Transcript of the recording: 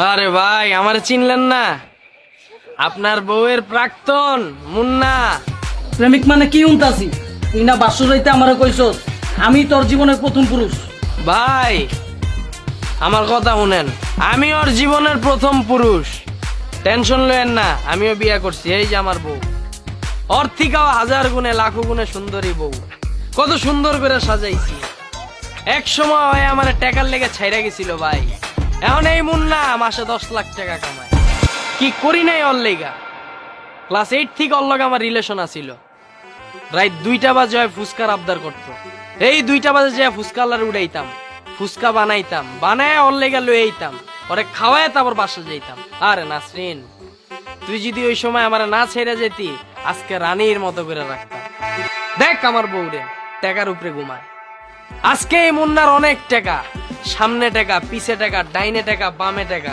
আরে ভাই আমার চিনলেন না? আপনার বউয়ের প্রাক্তন মুন্না। প্রেমিক মানে কি উনতাছি? তুই না বাসর রাইতে আমারে কইছস আমি তোর জীবনের প্রথম পুরুষ। ভাই আমার কথা শুনেন, আমি ওর জীবনের প্রথম পুরুষ। টেনশন লয়েন না, আমিও বিয়ে করছি। এই যে আমার বউ, ওর থেকেও হাজার গুণে লাখো গুণে সুন্দরী বউ। কত সুন্দর করে সাজাইছি। এক সময় হয় আমার টাকার লেগে ছাইরা গেছিল ভাই। এখন এই মুন্না মাসে 10 লাখ টাকা কামায়। কি করি নাই ওর লেগা। ক্লাস 8 থেকে ওর লগে আমার রিলেশন আছিল। রাত 2টা বাজে হয় ফুচকার আবদার করতো। এই 2টা বাজে যায় ফুচকা আলার উড়াইতাম, ফুচকা বানাইতাম, বানায় ওর লেগা লয়ে আইতাম, ওরে খাওয়ায় তারপর বাসা যাইতাম। আরে নাসরিন, তুই যদি ওই সময় আমার না ছেড়ে যেতি, আজকে রানীর মতো করে রাখতাম। দেখ আমার বউরে টাকার উপরে ঘুমায়। আজকে এই মুন্নার অনেক টাকা, সামনে টাকা, পিছে টাকা, ডাইনে টাকা, বামে টাকা।